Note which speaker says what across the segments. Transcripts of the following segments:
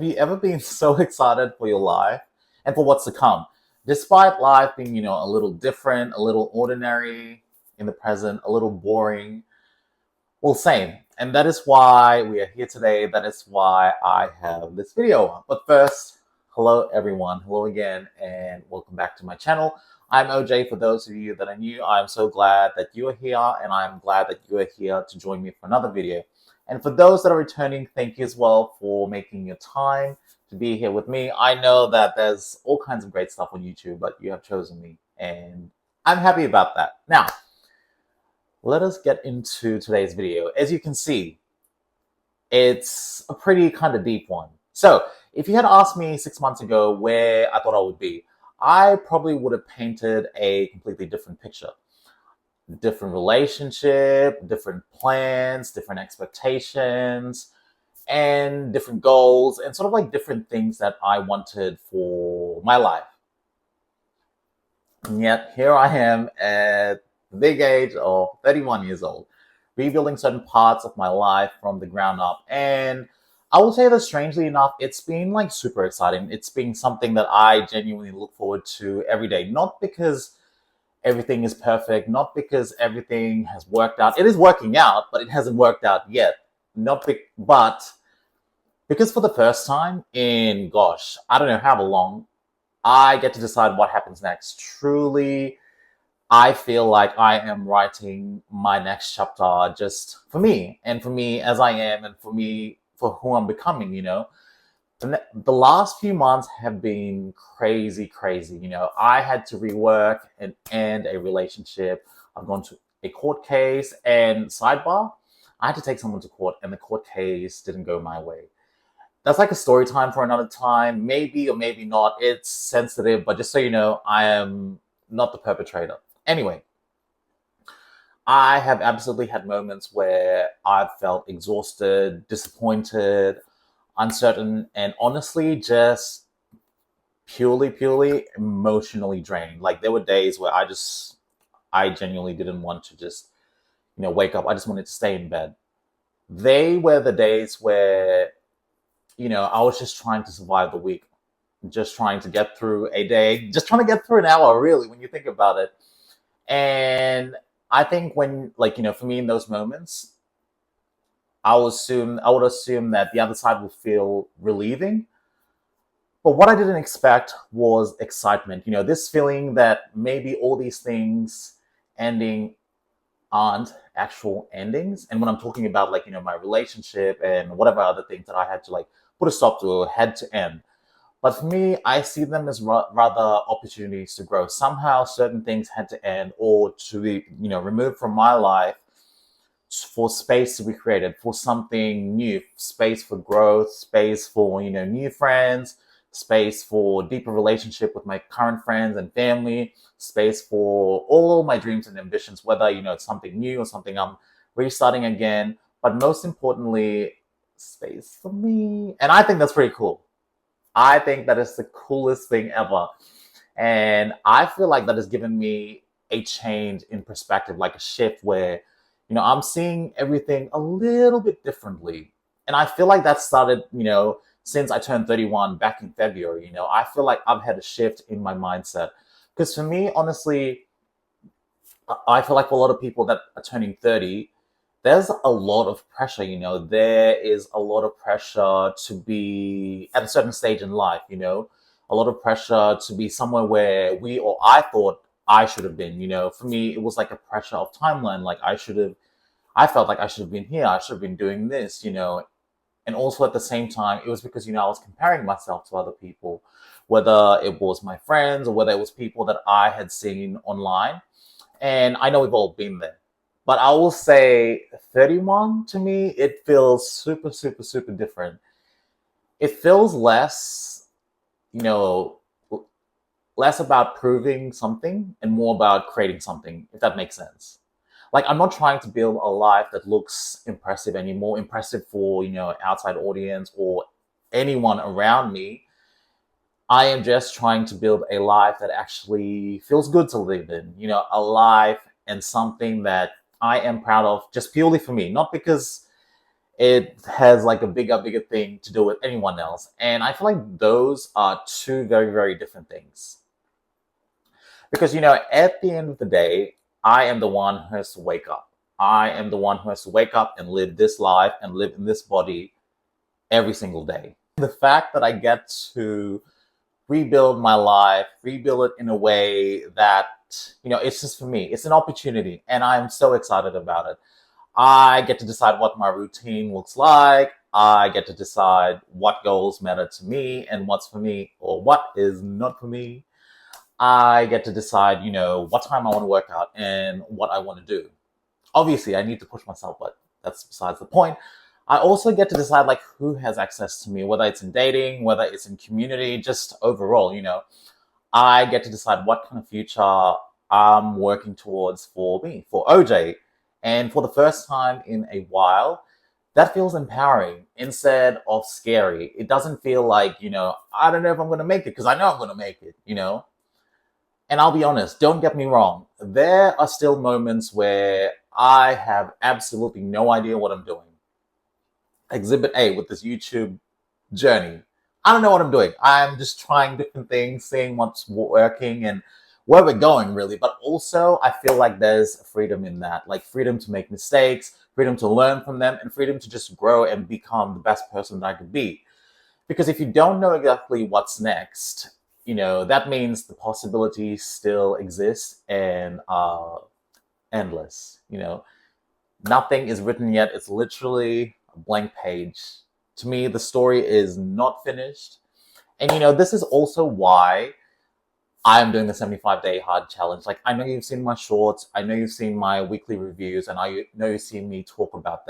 Speaker 1: Have you ever been so excited for your life and for what's to come? Despite life being, a little different, a little ordinary in the present, a little boring, well, same. And that is why we are here today. That is why I have this video. But first, hello everyone. Hello again, and welcome back to my channel. I'm OJ. For those of you that are new, I'm so glad that you are here, and I'm glad that you are here to join me for another video. And for those that are returning, thank you as well for making your time to be here with me. I know that there's all kinds of great stuff on YouTube, but you have chosen me, and I'm happy about that. Now, let us get into today's video. As you can see, it's a pretty kind of deep one. So, if you had asked me 6 months ago where I thought I would be, I probably would have painted a completely different picture. Different relationship, different plans, different expectations, and different goals, and sort of like different things that I wanted for my life. And yet, here I am at the big age of 31 years old, rebuilding certain parts of my life from the ground up. And I will say that strangely enough, it's been like super exciting. It's been something that I genuinely look forward to every day, not because everything is perfect, not because everything has worked out. It is working out, but it hasn't worked out yet. But because for the first time in, gosh, I don't know how long, I get to decide what happens next. Truly, I feel like I am writing my next chapter just for me, and for me as I am, and for me for who I'm becoming. The last few months have been crazy, crazy. I had to rework and end a relationship. I've gone to a court case, and sidebar, I had to take someone to court, and the court case didn't go my way. That's like a story time for another time, maybe or maybe not. It's sensitive, but just so you know, I am not the perpetrator. Anyway, I have absolutely had moments where I've felt exhausted, disappointed, uncertain, and honestly just purely emotionally drained. Like there were days where I genuinely didn't want to just, wake up. I just wanted to stay in bed. They were the days where, I was just trying to survive the week, just trying to get through a day, just trying to get through an hour, really, when you think about it. And I think when, for me in those moments, I would assume that the other side will feel relieving. But what I didn't expect was excitement. This feeling that maybe all these things ending aren't actual endings. And when I'm talking about my relationship and whatever other things that I had to put a stop to or had to end. But for me, I see them as rather opportunities to grow. Somehow certain things had to end or to be, removed from my life for space to be created, for something new, space for growth, space for, new friends, space for deeper relationship with my current friends and family, space for all my dreams and ambitions, whether, it's something new or something I'm restarting again. But most importantly, space for me. And I think that's pretty cool. I think that is the coolest thing ever. And I feel like that has given me a change in perspective, like a shift where, I'm seeing everything a little bit differently. And I feel like that started, since I turned 31 back in February. I feel like I've had a shift in my mindset. Because for me, honestly, I feel like for a lot of people that are turning 30, there's a lot of pressure. There is a lot of pressure to be at a certain stage in life. A lot of pressure to be somewhere where I thought I should have been. For me, it was like a pressure of timeline. Like I felt like I should have been here. I should have been doing this. And also at the same time, it was because, I was comparing myself to other people, whether it was my friends or whether it was people that I had seen online. And I know we've all been there. But I will say 31 to me, it feels super, super, super different. It feels you know, less about proving something and more about creating something, if that makes sense. Like I'm not trying to build a life that looks impressive anymore, impressive for, outside audience or anyone around me. I am just trying to build a life that actually feels good to live in, a life and something that I am proud of just purely for me, not because it has like a bigger thing to do with anyone else. And I feel like those are two very, very different things. Because, at the end of the day, I am the one who has to wake up. I am the one who has to wake up and live this life and live in this body every single day. The fact that I get to rebuild my life, rebuild it in a way that, it's just for me. It's an opportunity, and I'm so excited about it. I get to decide what my routine looks like. I get to decide what goals matter to me and what's for me or what is not for me. I get to decide, what time I want to work out and what I want to do. Obviously, I need to push myself, but that's besides the point. I also get to decide like who has access to me, whether it's in dating, whether it's in community, just overall, I get to decide what kind of future I'm working towards for me, for OJ. And for the first time in a while, that feels empowering instead of scary. It doesn't feel like, I don't know if I'm going to make it because I know I'm going to make it. And I'll be honest, don't get me wrong. There are still moments where I have absolutely no idea what I'm doing. Exhibit A with this YouTube journey. I don't know what I'm doing. I'm just trying different things, seeing what's working and where we're going, really. But also, I feel like there's freedom in that, like freedom to make mistakes, freedom to learn from them, and freedom to just grow and become the best person that I could be. Because if you don't know exactly what's next, that means the possibilities still exist and are endless. Nothing is written yet. It's literally a blank page. To me, the story is not finished. And this is also why I'm doing the 75-day hard challenge. Like, I know you've seen my shorts, I know you've seen my weekly reviews, and I know you've seen me talk about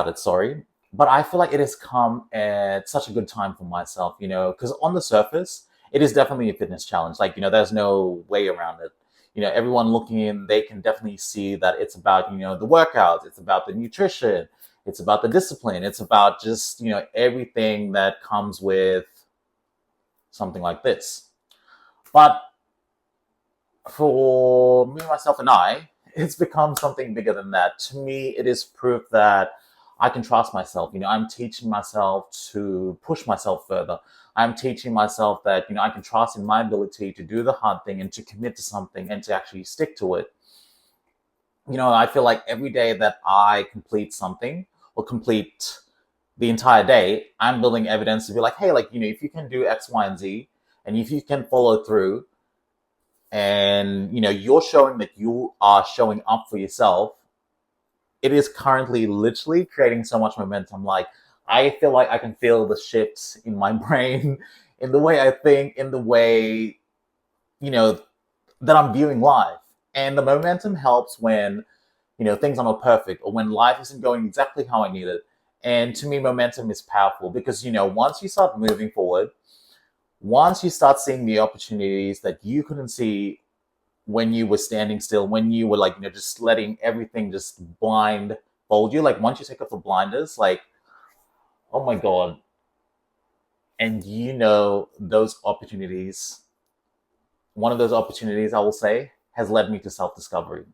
Speaker 1: it, sorry. But I feel like it has come at such a good time for myself, because on the surface, it is definitely a fitness challenge. Like, there's no way around it. Everyone looking in, they can definitely see that it's about, the workouts, it's about the nutrition, it's about the discipline, it's about just, everything that comes with something like this. But for me, myself, and I, it's become something bigger than that. To me, it is proof that I can trust myself. I'm teaching myself to push myself further. I'm teaching myself that, I can trust in my ability to do the hard thing and to commit to something and to actually stick to it. I feel like every day that I complete something or complete the entire day, I'm building evidence to be like, hey, like, if you can do X, Y, and Z, and if you can follow through, and you're showing that you are showing up for yourself, it is currently literally creating so much momentum. Like, I feel like I can feel the shifts in my brain, in the way I think, in the way, that I'm viewing life. And the momentum helps when, things are not perfect or when life isn't going exactly how I need it. And to me, momentum is powerful because, once you start moving forward, once you start seeing the opportunities that you couldn't see when you were standing still, when you were like, just letting everything just blindfold you, like once you take off the blinders, like, oh my God. And those opportunities, one of those opportunities, I will say, has led me to self-discovery.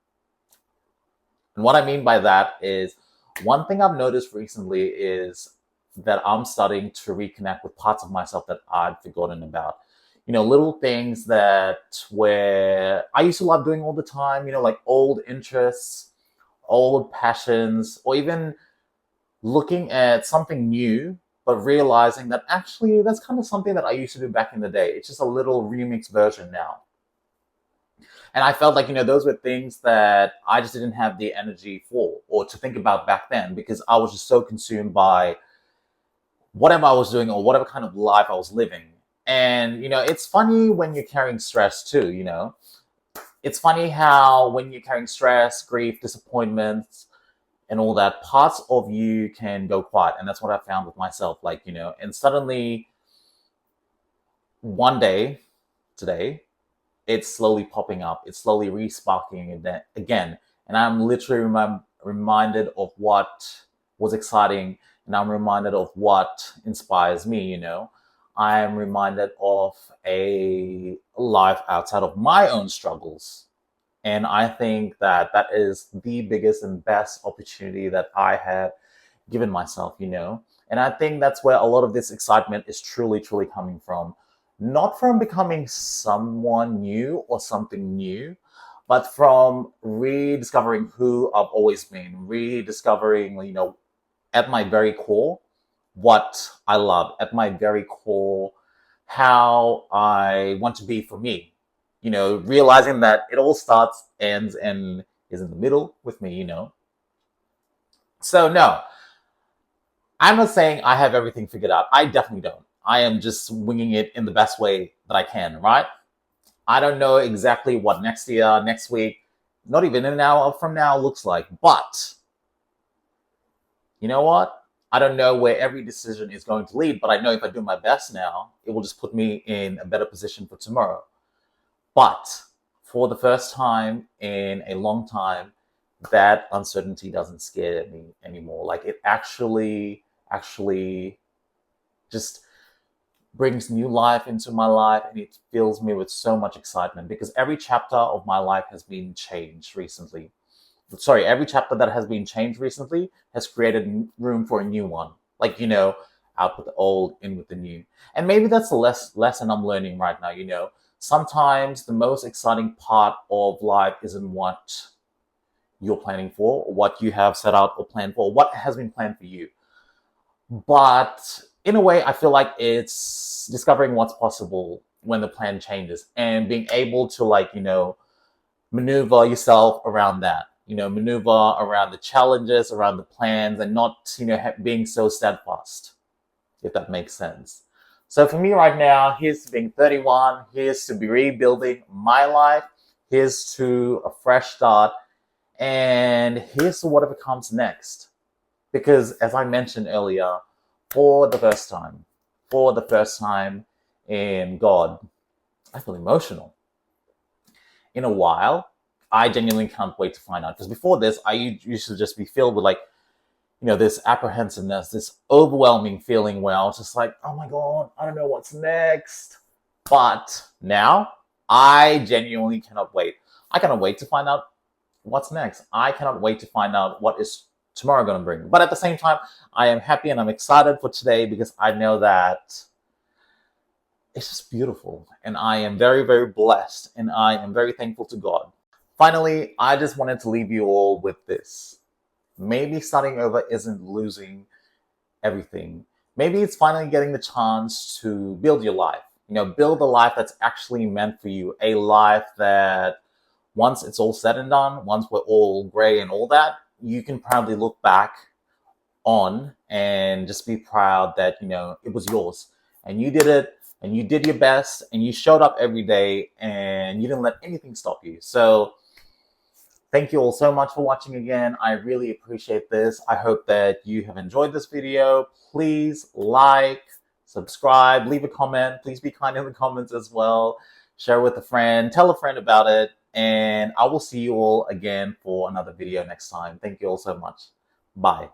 Speaker 1: And what I mean by that is one thing I've noticed recently is that I'm starting to reconnect with parts of myself that I'd forgotten about. Little things that where I used to love doing all the time, like old interests, old passions, or even looking at something new, but realizing that actually that's kind of something that I used to do back in the day. It's just a little remixed version now. And I felt like, those were things that I just didn't have the energy for or to think about back then because I was just so consumed by whatever I was doing or whatever kind of life I was living. And, it's funny when you're carrying stress too. It's funny how when you're carrying stress, grief, disappointments, and all that, parts of you can go quiet. And that's what I found with myself. Like, and suddenly one day, today, it's slowly popping up. It's slowly re-sparking it again. And I'm literally reminded of what was exciting. And I'm reminded of what inspires me. I'm reminded of a life outside of my own struggles. And I think that that is the biggest and best opportunity that I have given myself, you know? And I think that's where a lot of this excitement is truly, truly coming from. Not from becoming someone new or something new, but from rediscovering who I've always been, rediscovering, you know, at my very core, what I love, at my very core, how I want to be for me. You know, realizing that it all starts, ends, and is in the middle with me, you know. So, no, I'm not saying I have everything figured out. I definitely don't. I am just winging it in the best way that I can, right? I don't know exactly what next year, next week, not even an hour from now looks like. But you know what? I don't know where every decision is going to lead, but I know if I do my best now, it will just put me in a better position for tomorrow. But for the first time in a long time, that uncertainty doesn't scare me anymore. Like it actually just brings new life into my life, and it fills me with so much excitement because every chapter of my life has been changed recently. Sorry, every chapter that has been changed recently has created room for a new one. Like, you know, out with the old, in with the new. And maybe that's the lesson I'm learning right now, you know. Sometimes the most exciting part of life isn't what you're planning for, or what you have set out or planned for, what has been planned for you. But in a way, I feel like it's discovering what's possible when the plan changes and being able to, like, you know, maneuver yourself around that, you know, maneuver around the challenges, around the plans, and not, you know, being so steadfast, if that makes sense. So for me right now, here's to being 31, here's to be rebuilding my life, here's to a fresh start, and here's to whatever comes next. Because as I mentioned earlier, for the first time in God, I feel emotional. In a while, I genuinely can't wait to find out. Because before this, I used to just be filled with, like, you know, this apprehensiveness, this overwhelming feeling where I was just like, oh my God, I don't know what's next. But now, I genuinely cannot wait. I cannot wait to find out what's next. I cannot wait to find out what is tomorrow going to bring. But at the same time, I am happy and I'm excited for today because I know that it's just beautiful. And I am very, very blessed. And I am very thankful to God. Finally, I just wanted to leave you all with this. Maybe starting over isn't losing everything. Maybe it's finally getting the chance to build your life. You know, build a life that's actually meant for you. A life that once it's all said and done, once we're all gray and all that, you can proudly look back on and just be proud that, you know, it was yours and you did it and you did your best and you showed up every day and you didn't let anything stop you. So thank you all so much for watching again. I really appreciate this. I hope that you have enjoyed this video. Please like, subscribe, leave a comment. Please be kind in the comments as well. Share with a friend, tell a friend about it. And I will see you all again for another video next time. Thank you all so much. Bye.